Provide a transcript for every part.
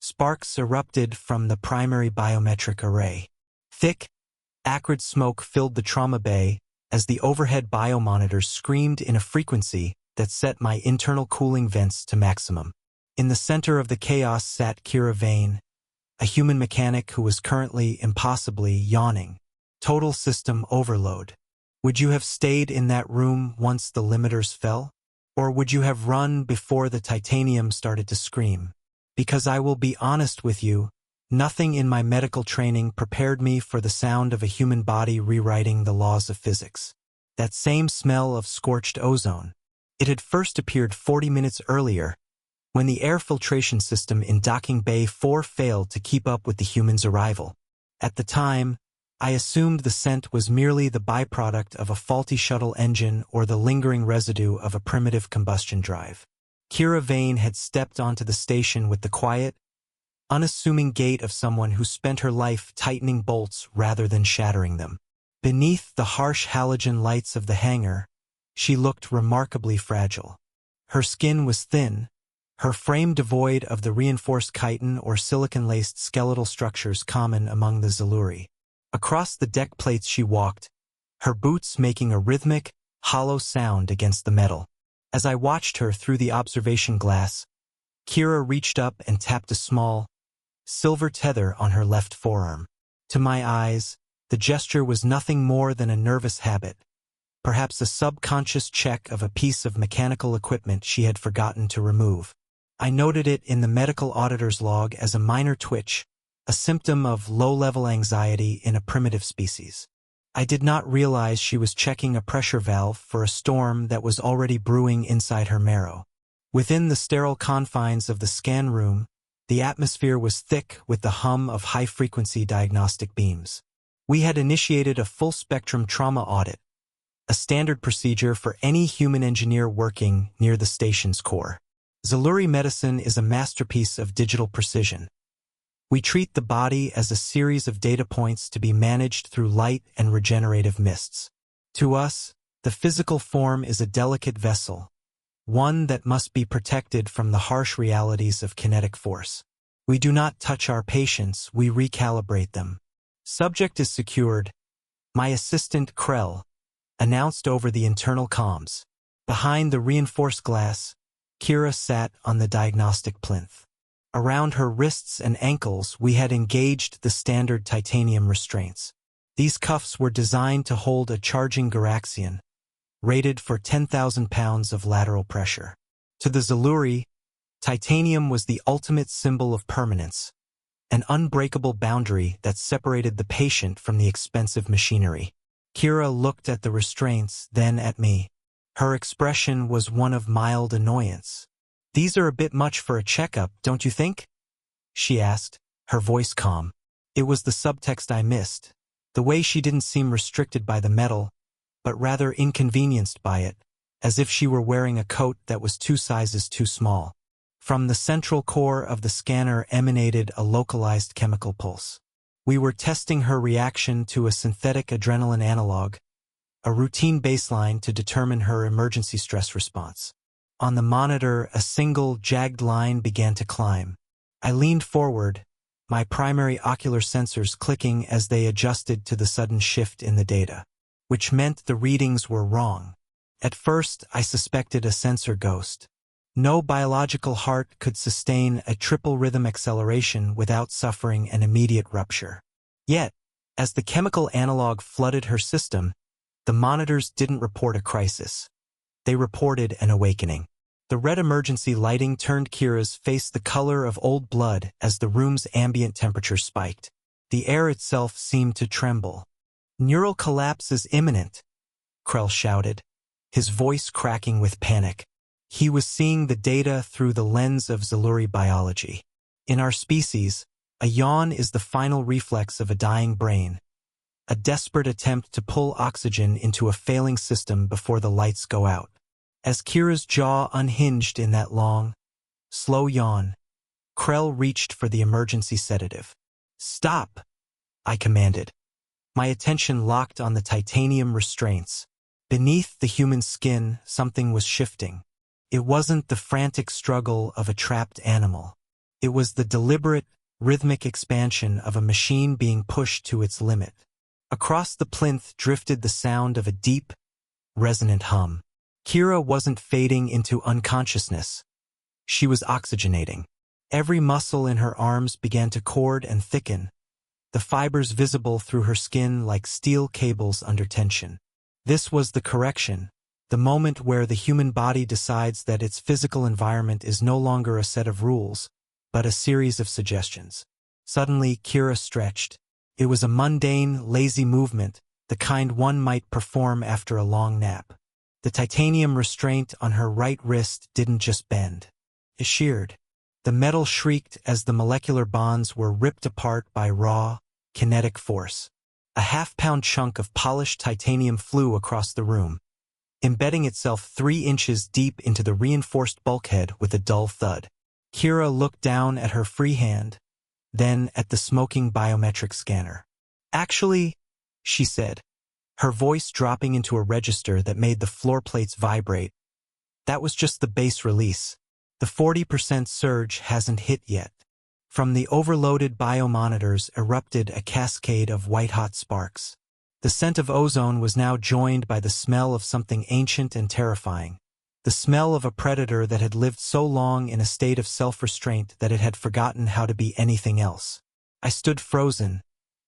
Sparks erupted from the primary biometric array. Thick, acrid smoke filled the trauma bay as the overhead biomonitors screamed in a frequency that set my internal cooling vents to maximum. In the center of the chaos sat Kira Vane, a human mechanic who was currently impossibly yawning. Total system overload. Would you have stayed in that room once the limiters fell? Or would you have run before the titanium started to scream? Because I will be honest with you, nothing in my medical training prepared me for the sound of a human body rewriting the laws of physics. That same smell of scorched ozone. It had first appeared 40 minutes earlier, when the air filtration system in Docking Bay 4 failed to keep up with the human's arrival. At the time, I assumed the scent was merely the byproduct of a faulty shuttle engine or the lingering residue of a primitive combustion drive. Kira Vane had stepped onto the station with the quiet, unassuming gait of someone who spent her life tightening bolts rather than shattering them. Beneath the harsh halogen lights of the hangar, she looked remarkably fragile. Her skin was thin, her frame devoid of the reinforced chitin or silicon-laced skeletal structures common among the Xelluri. Across the deck plates she walked, her boots making a rhythmic, hollow sound against the metal. As I watched her through the observation glass, Kira reached up and tapped a small, silver tether on her left forearm. To my eyes, the gesture was nothing more than a nervous habit, perhaps a subconscious check of a piece of mechanical equipment she had forgotten to remove. I noted it in the medical auditor's log as a minor twitch, a symptom of low-level anxiety in a primitive species. I did not realize she was checking a pressure valve for a storm that was already brewing inside her marrow. Within the sterile confines of the scan room, the atmosphere was thick with the hum of high-frequency diagnostic beams. We had initiated a full-spectrum trauma audit, a standard procedure for any human engineer working near the station's core. Xelluri medicine is a masterpiece of digital precision. We treat the body as a series of data points to be managed through light and regenerative mists. To us, the physical form is a delicate vessel, one that must be protected from the harsh realities of kinetic force. We do not touch our patients, we recalibrate them. Subject is secured, my assistant Krell announced over the internal comms. Behind the reinforced glass, Kira sat on the diagnostic plinth. Around her wrists and ankles we had engaged the standard titanium restraints. These cuffs were designed to hold a charging Goraxian, rated for 10,000 pounds of lateral pressure. To the Xelluri, titanium was the ultimate symbol of permanence, an unbreakable boundary that separated the patient from the expensive machinery. Kira looked at the restraints, then at me. Her expression was one of mild annoyance. "These are a bit much for a checkup, don't you think?" she asked, her voice calm. It was the subtext I missed, the way she didn't seem restricted by the metal, but rather inconvenienced by it, as if she were wearing a coat that was 2 sizes too small. From the central core of the scanner emanated a localized chemical pulse. We were testing her reaction to a synthetic adrenaline analog, a routine baseline to determine her emergency stress response. On the monitor, a single, jagged line began to climb. I leaned forward, my primary ocular sensors clicking as they adjusted to the sudden shift in the data, which meant the readings were wrong. At first, I suspected a sensor ghost. No biological heart could sustain a triple rhythm acceleration without suffering an immediate rupture. Yet, as the chemical analog flooded her system, the monitors didn't report a crisis. They reported an awakening. The red emergency lighting turned Kira's face the color of old blood as the room's ambient temperature spiked. The air itself seemed to tremble. "Neural collapse is imminent," Krell shouted, his voice cracking with panic. He was seeing the data through the lens of Xelluri biology. In our species, a yawn is the final reflex of a dying brain, a desperate attempt to pull oxygen into a failing system before the lights go out. As Kira's jaw unhinged in that long, slow yawn, Krell reached for the emergency sedative. "Stop!" I commanded. My attention locked on the titanium restraints. Beneath the human skin, something was shifting. It wasn't the frantic struggle of a trapped animal. It was the deliberate, rhythmic expansion of a machine being pushed to its limit. Across the plinth drifted the sound of a deep, resonant hum. Kira wasn't fading into unconsciousness. She was oxygenating. Every muscle in her arms began to cord and thicken, the fibers visible through her skin like steel cables under tension. This was the correction, the moment where the human body decides that its physical environment is no longer a set of rules, but a series of suggestions. Suddenly, Kira stretched. It was a mundane, lazy movement, the kind one might perform after a long nap. The titanium restraint on her right wrist didn't just bend. It sheared. The metal shrieked as the molecular bonds were ripped apart by raw, kinetic force. A half-pound chunk of polished titanium flew across the room, embedding itself 3 inches deep into the reinforced bulkhead with a dull thud. Kira looked down at her free hand, then at the smoking biometric scanner. "Actually," she said, her voice dropping into a register that made the floor plates vibrate, "that was just the base release. The 40% surge hasn't hit yet." From the overloaded biomonitors erupted a cascade of white-hot sparks. The scent of ozone was now joined by the smell of something ancient and terrifying. The smell of a predator that had lived so long in a state of self-restraint that it had forgotten how to be anything else. I stood frozen,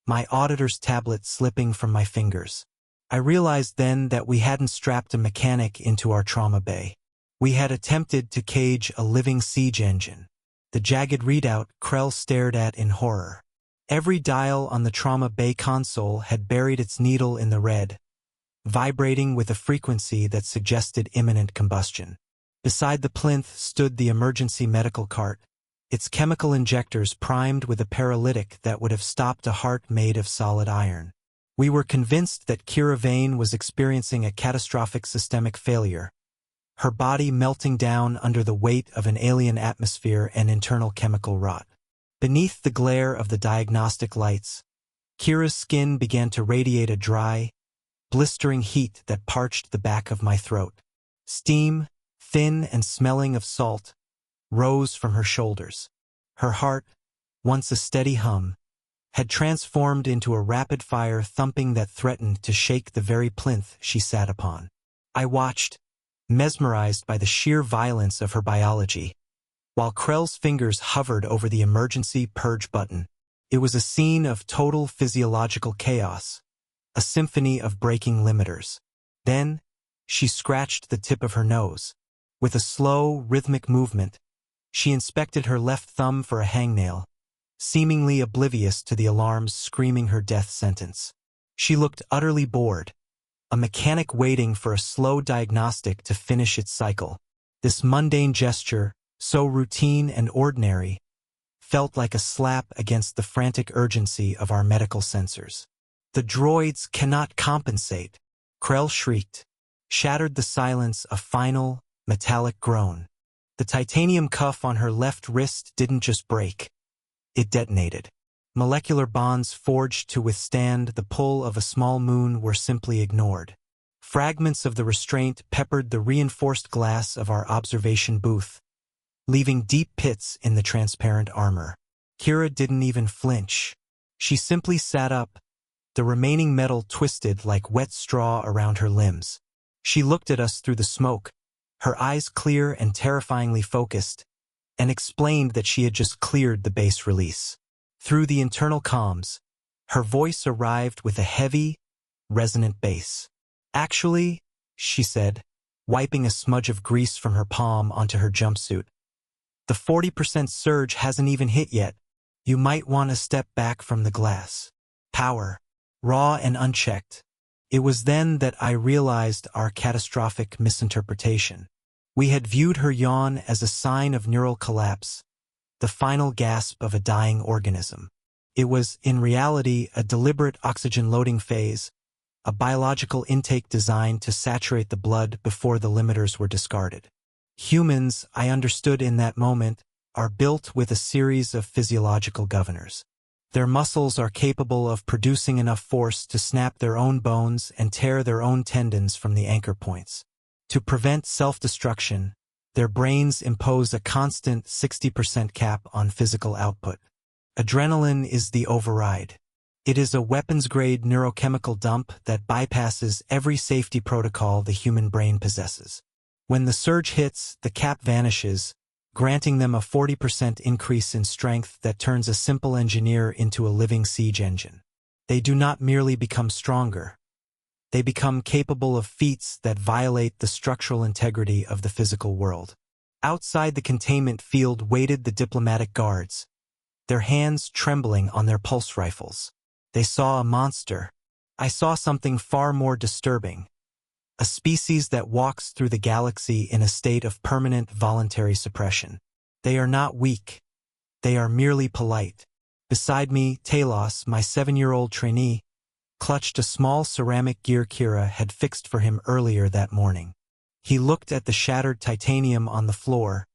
my auditor's tablet slipping from my fingers. I realized then that we hadn't strapped a mechanic into our trauma bay. We had attempted to cage a living siege engine. The jagged readout Krell stared at in horror. Every dial on the trauma bay console had buried its needle in the red, vibrating with a frequency that suggested imminent combustion. Beside the plinth stood the emergency medical cart, its chemical injectors primed with a paralytic that would have stopped a heart made of solid iron. We were convinced that Kira Vane was experiencing a catastrophic systemic failure, her body melting down under the weight of an alien atmosphere and internal chemical rot. Beneath the glare of the diagnostic lights, Kira's skin began to radiate a dry, blistering heat that parched the back of my throat. Steam, thin and smelling of salt, rose from her shoulders. Her heart, once a steady hum, had transformed into a rapid-fire thumping that threatened to shake the very plinth she sat upon. I watched, mesmerized by the sheer violence of her biology, while Krell's fingers hovered over the emergency purge button. It was a scene of total physiological chaos, a symphony of breaking limiters. Then, she scratched the tip of her nose. With a slow, rhythmic movement, she inspected her left thumb for a hangnail, seemingly oblivious to the alarms screaming her death sentence. She looked utterly bored, a mechanic waiting for a slow diagnostic to finish its cycle. This mundane gesture, so routine and ordinary, felt like a slap against the frantic urgency of our medical sensors. "The droids cannot compensate," Krell shrieked. Shattered the silence a final, metallic groan. The titanium cuff on her left wrist didn't just break. It detonated. Molecular bonds forged to withstand the pull of a small moon were simply ignored. Fragments of the restraint peppered the reinforced glass of our observation booth, leaving deep pits in the transparent armor. Kira didn't even flinch. She simply sat up, the remaining metal twisted like wet straw around her limbs. She looked at us through the smoke, her eyes clear and terrifyingly focused, and explained that she had just cleared the base release. Through the internal comms, her voice arrived with a heavy, resonant bass. "Actually," she said, wiping a smudge of grease from her palm onto her jumpsuit, "the 40% surge hasn't even hit yet. You might want to step back from the glass." Power, raw and unchecked. It was then that I realized our catastrophic misinterpretation. We had viewed her yawn as a sign of neural collapse, the final gasp of a dying organism. It was, in reality, a deliberate oxygen loading phase, a biological intake designed to saturate the blood before the limiters were discarded. Humans, I understood in that moment, are built with a series of physiological governors. Their muscles are capable of producing enough force to snap their own bones and tear their own tendons from the anchor points. To prevent self-destruction, Their brains impose a constant 60% cap on physical output. Adrenaline is the override. It is a weapons-grade neurochemical dump that bypasses every safety protocol the human brain possesses. When the surge hits, the cap vanishes, granting them a 40% increase in strength that turns a simple engineer into a living siege engine. They do not merely become stronger. They become capable of feats that violate the structural integrity of the physical world. Outside the containment field waited the diplomatic guards, their hands trembling on their pulse rifles. They saw a monster. I saw something far more disturbing. A species that walks through the galaxy in a state of permanent voluntary suppression. They are not weak. They are merely polite. Beside me, Talos, my 7-year-old trainee, clutched a small ceramic gear Kira had fixed for him earlier that morning. He looked at the shattered titanium on the floor,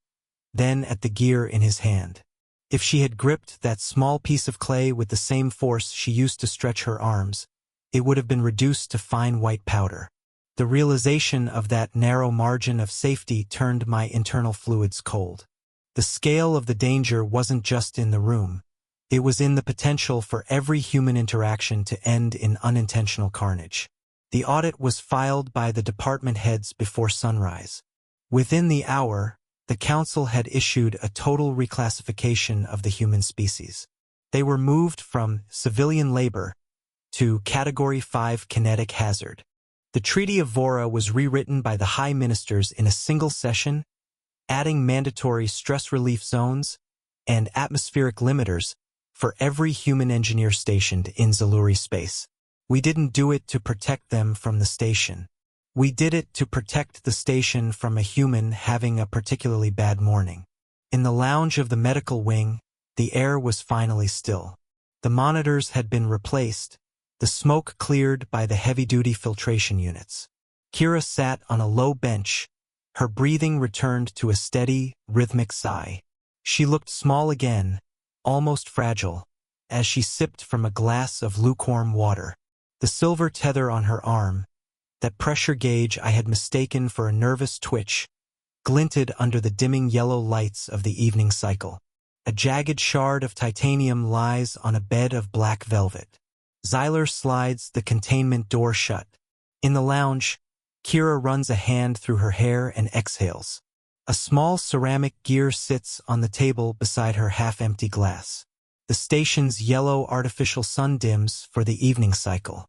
then at the gear in his hand. If she had gripped that small piece of clay with the same force she used to stretch her arms, it would have been reduced to fine white powder. The realization of that narrow margin of safety turned my internal fluids cold. The scale of the danger wasn't just in the room. It was in the potential for every human interaction to end in unintentional carnage. The audit was filed by the department heads before sunrise. Within the hour, the Council had issued a total reclassification of the human species. They were moved from civilian labor to Category 5 kinetic hazard. The Treaty of Vora was rewritten by the High Ministers in a single session, adding mandatory stress relief zones and atmospheric limiters for every human engineer stationed in Xelluri space. We didn't do it to protect them from the station. We did it to protect the station from a human having a particularly bad morning. In the lounge of the medical wing, the air was finally still. The monitors had been replaced, the smoke cleared by the heavy-duty filtration units. Kira sat on a low bench, her breathing returned to a steady, rhythmic sigh. She looked small again, almost fragile, as she sipped from a glass of lukewarm water. The silver tether on her arm, that pressure gauge I had mistaken for a nervous twitch, glinted under the dimming yellow lights of the evening cycle. A jagged shard of titanium lies on a bed of black velvet. Xelluri slides the containment door shut. In the lounge, Kira runs a hand through her hair and exhales. A small ceramic gear sits on the table beside her half-empty glass. The station's yellow artificial sun dims for the evening cycle.